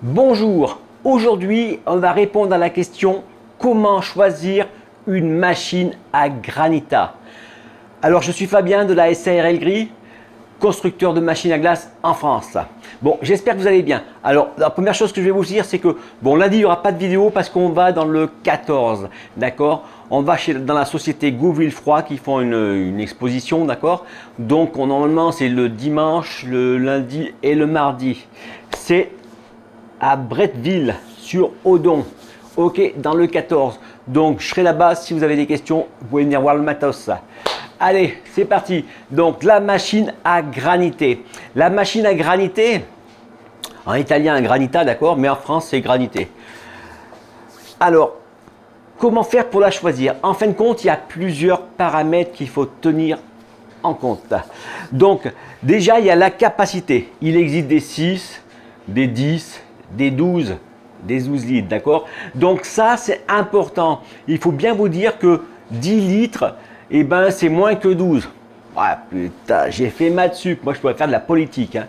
Bonjour, aujourd'hui on va répondre à la question comment choisir une machine à granita. Alors je suis Fabien de la SARL Gris, constructeur de machines à glace en France. Bon, j'espère que vous allez bien. Alors la première chose que je vais vous dire c'est que bon, lundi il n'y aura pas de vidéo parce qu'on va dans le 14, d'accord. On va dans la société Gouvillefroid qui font une exposition, d'accord. Donc normalement c'est le dimanche, le lundi et le mardi. C'est à Bretteville sur Odon, ok, dans le 14. Donc je serai là-bas, si vous avez des questions, vous pouvez venir voir le matos. Allez, c'est parti. Donc la machine à graniter. La machine à graniter, en italien granita, d'accord, mais en France c'est graniter. Alors, comment faire pour la choisir? En fin de compte, il y a plusieurs paramètres qu'il faut tenir en compte. Donc déjà, il y a la capacité. Il existe des 6, des 10, des 12 litres, d'accord. Donc ça c'est important, il faut bien vous dire que 10 litres et ben c'est moins que 12. Ah putain, j'ai fait maths sup, moi je pourrais faire de la politique, hein.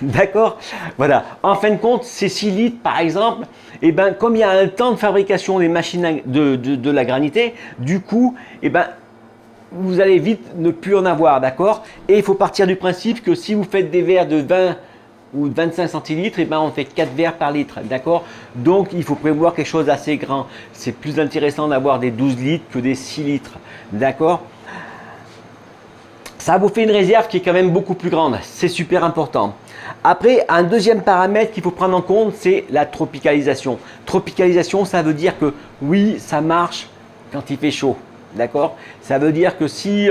D'accord, voilà. En fin de compte, ces 6 litres par exemple, et ben comme il y a un temps de fabrication des machines de la granité, du coup et ben vous allez vite ne plus en avoir, d'accord. Et il faut partir du principe que si vous faites des verres de 20 ou 25 centilitres, et ben on fait 4 verres par litre, d'accord. Donc il faut prévoir quelque chose d'assez grand. C'est plus intéressant d'avoir des 12 litres que des 6 litres, d'accord. Ça vous fait une réserve qui est quand même beaucoup plus grande, c'est super important. Après, un deuxième paramètre qu'il faut prendre en compte, c'est la tropicalisation. Tropicalisation, ça veut dire que oui, ça marche quand il fait chaud. D'accord. Ça veut dire que si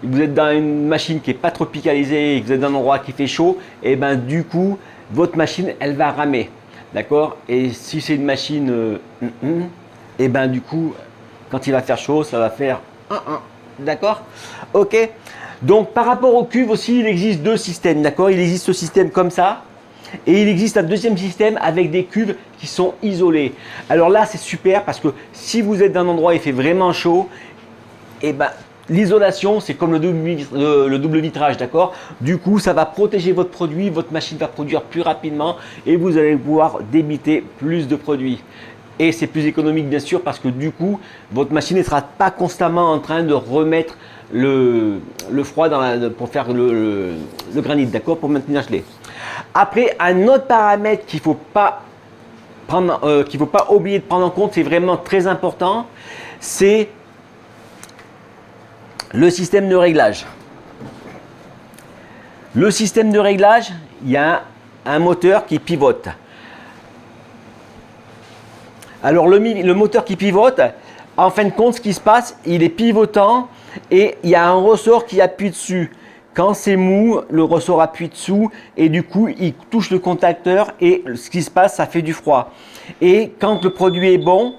vous êtes dans une machine qui n'est pas tropicalisée et que vous êtes dans un endroit qui fait chaud, et ben du coup, votre machine, elle va ramer. D'accord. Et si c'est une machine, et ben du coup, quand il va faire chaud, ça va faire d'accord. Ok. Donc par rapport aux cuves aussi, il existe deux systèmes. D'accord. Il existe ce système comme ça. Et il existe un deuxième système avec des cuves qui sont isolées. Alors là, c'est super parce que si vous êtes dans un endroit où il fait vraiment chaud, et ben l'isolation, c'est comme le double vitrage, d'accord. Du coup, ça va protéger votre produit, votre machine va produire plus rapidement et vous allez pouvoir débiter plus de produits. Et c'est plus économique bien sûr parce que du coup, votre machine ne sera pas constamment en train de remettre le froid pour faire le granit, d'accord, pour maintenir gelé. Après, un autre paramètre qu'il ne faut pas oublier de prendre en compte, c'est vraiment très important, c'est le système de réglage. Le système de réglage, il y a un moteur qui pivote. Alors le moteur qui pivote, en fin de compte, ce qui se passe, il est pivotant et il y a un ressort qui appuie dessus. Quand c'est mou, le ressort appuie dessous et du coup, il touche le contacteur et ce qui se passe, ça fait du froid. Et quand le produit est bon,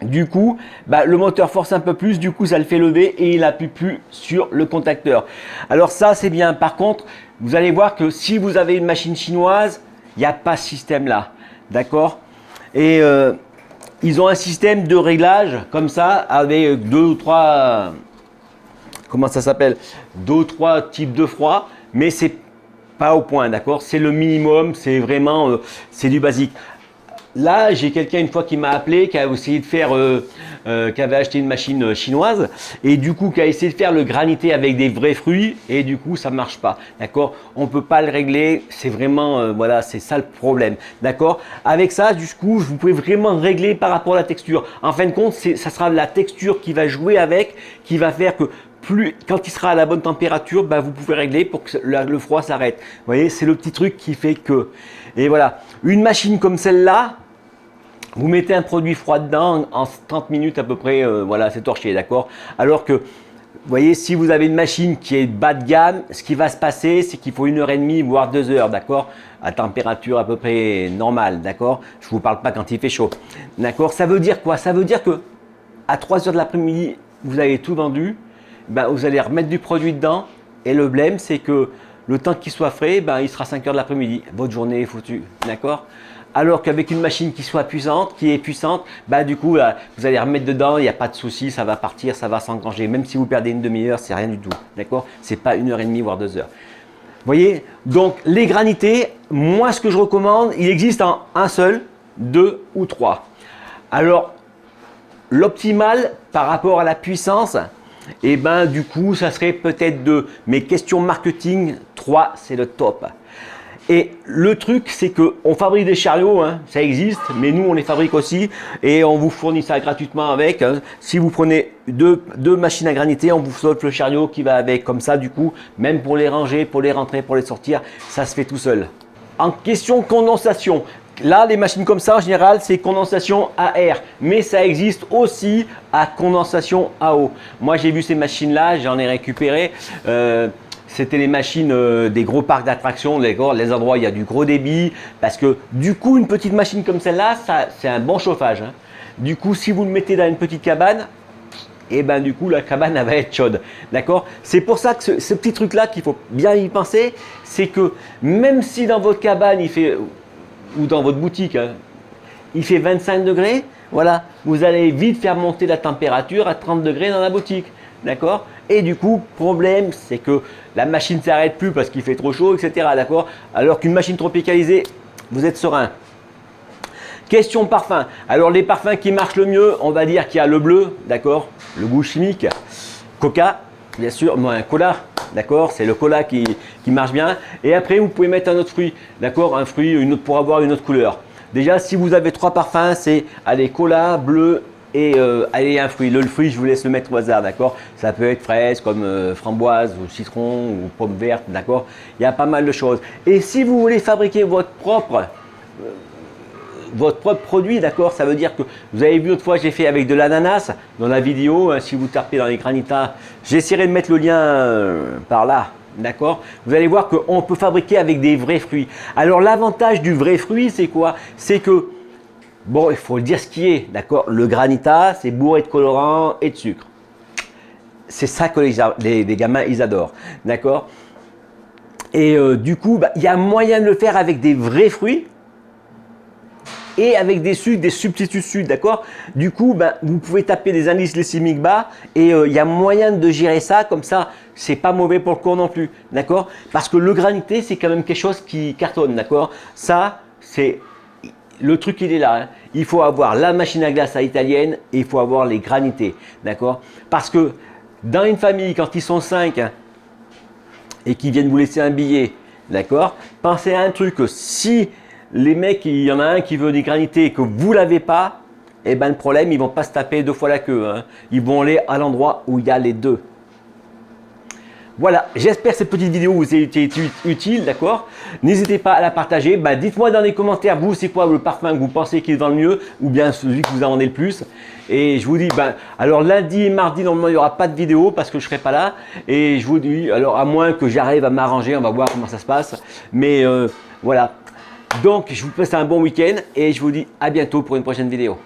du coup, le moteur force un peu plus, du coup, ça le fait lever et il n'appuie plus sur le contacteur. Alors ça, c'est bien. Par contre, vous allez voir que si vous avez une machine chinoise, il n'y a pas ce système-là. D'accord. Et ils ont un système de réglage comme ça avec deux ou trois... comment ça s'appelle, 2 ou 3 types de froid, mais c'est pas au point, d'accord. C'est le minimum, c'est vraiment, c'est du basique. Là, j'ai quelqu'un une fois qui m'a appelé, qui a essayé de faire, qui avait acheté une machine chinoise et du coup qui a essayé de faire le granité avec des vrais fruits et du coup ça marche pas, d'accord. On peut pas le régler, c'est vraiment, voilà, c'est ça le problème, d'accord. Avec ça, du coup, vous pouvez vraiment régler par rapport à la texture. En fin de compte, ça sera la texture qui va jouer avec, qui va faire que quand il sera à la bonne température, vous pouvez régler pour que le froid s'arrête. Vous voyez, c'est le petit truc qui fait que. Et voilà, une machine comme celle-là, vous mettez un produit froid dedans, en 30 minutes à peu près, voilà, c'est torché, d'accord. Alors que, vous voyez, si vous avez une machine qui est bas de gamme, ce qui va se passer, c'est qu'il faut 1h30 voire 2 heures, d'accord, à température à peu près normale, d'accord. Je ne vous parle pas quand il fait chaud, d'accord. Ça veut dire quoi? Ça veut dire que à 3 heures de l'après-midi, vous avez tout vendu. Vous allez remettre du produit dedans et le blême c'est que le temps qu'il soit frais, il sera 5 heures de l'après-midi, votre journée est foutue, d'accord. Alors qu'avec une machine qui soit puissante, du coup vous allez remettre dedans, il n'y a pas de souci, ça va partir, ça va s'engranger, même si vous perdez une demi-heure, c'est rien du tout, d'accord. C'est pas 1h30 voire 2 heures. voyez, donc les granités, moi ce que je recommande, il existe en un seul, 2 ou 3. Alors, l'optimal par rapport à la puissance, et ben du coup, ça serait peut-être 2. Mais question marketing, 3, c'est le top. Et le truc, c'est qu'on fabrique des chariots, hein, ça existe, mais nous, on les fabrique aussi et on vous fournit ça gratuitement avec. Hein. Si vous prenez deux machines à graniter, on vous offre le chariot qui va avec. Comme ça, du coup, même pour les ranger, pour les rentrer, pour les sortir, ça se fait tout seul. En question condensation, là, les machines comme ça, en général, c'est condensation à air, mais ça existe aussi à condensation à eau. Moi, j'ai vu ces machines-là, j'en ai récupéré. C'était les machines des gros parcs d'attractions, les endroits où il y a du gros débit. Parce que du coup, une petite machine comme celle-là, c'est un bon chauffage. Hein. Du coup, si vous le mettez dans une petite cabane, et ben du coup, la cabane elle va être chaude. D'accord? C'est pour ça que ce petit truc-là qu'il faut bien y penser, c'est que même si dans votre cabane, il fait, ou dans votre boutique, hein, il fait 25 degrés, voilà, vous allez vite faire monter la température à 30 degrés dans la boutique. D'accord? Et du coup, problème, c'est que la machine ne s'arrête plus parce qu'il fait trop chaud, etc. D'accord? Alors qu'une machine tropicalisée, vous êtes serein. Question parfum. Alors, les parfums qui marchent le mieux, on va dire qu'il y a le bleu, d'accord? Le goût chimique. Coca, bien sûr, un cola, d'accord? C'est le cola qui marche bien. Et après, vous pouvez mettre un autre fruit, d'accord? Un fruit pour avoir une autre couleur. Déjà, si vous avez 3 parfums, c'est allez, cola, bleu et allez, un fruit. Le fruit, je vous laisse le mettre au hasard, d'accord? Ça peut être fraise comme framboise ou citron ou pomme verte, d'accord? Il y a pas mal de choses. Et si vous voulez fabriquer votre propre produit, d'accord? Ça veut dire que vous avez vu l'autre fois, j'ai fait avec de l'ananas dans la vidéo. Hein, si vous tapez dans les granitas, j'essaierai de mettre le lien par là. D'accord? Vous allez voir qu'on peut fabriquer avec des vrais fruits. Alors, l'avantage du vrai fruit, c'est quoi? C'est que, bon, il faut le dire ce qui est, d'accord? Le granita, c'est bourré de colorants et de sucre. C'est ça que les gamins, ils adorent. D'accord? Et du coup, il y a moyen de le faire avec des vrais fruits et avec des sucres, des substituts sucres, d'accord? Du coup, vous pouvez taper des indices glycémiques bas et il y a moyen de gérer ça, comme ça, c'est pas mauvais pour le corps non plus, d'accord? Parce que le granité, c'est quand même quelque chose qui cartonne, d'accord? Ça, c'est le truc, il est là. Hein. Il faut avoir la machine à glace à italienne et il faut avoir les granités, d'accord? Parce que dans une famille, quand ils sont 5 hein, et qu'ils viennent vous laisser un billet, d'accord? Pensez à un truc, si les mecs, il y en a un qui veut des granités et que vous ne l'avez pas, eh ben le problème, ils ne vont pas se taper 2 fois la queue. Hein. Ils vont aller à l'endroit où il y a les 2. Voilà, j'espère que cette petite vidéo vous a été utile, d'accord? N'hésitez pas à la partager. Dites-moi dans les commentaires, vous, c'est quoi le parfum que vous pensez qui est dans le mieux ou bien celui que vous en vendez le plus. Et je vous dis, alors lundi et mardi, normalement, il n'y aura pas de vidéo parce que je ne serai pas là. Et je vous dis, alors à moins que j'arrive à m'arranger, on va voir comment ça se passe. Mais voilà. Donc, je vous souhaite un bon week-end et je vous dis à bientôt pour une prochaine vidéo.